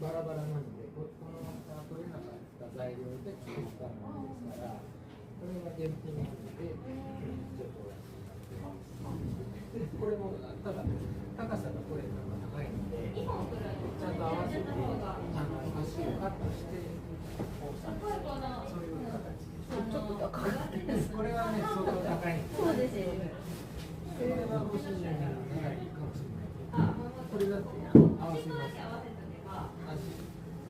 バラバラなんで、この取れなかった材料で作ったものですから、これが現品なので、ちょっとこれもただ高さがこれが高いので、ちゃんと合わせて足をカットして、そういう形です。ちょっと高い。これはね、相当高いんです。そうですよね。これはご主人ならいいかもしれないけど、これだって合わせます。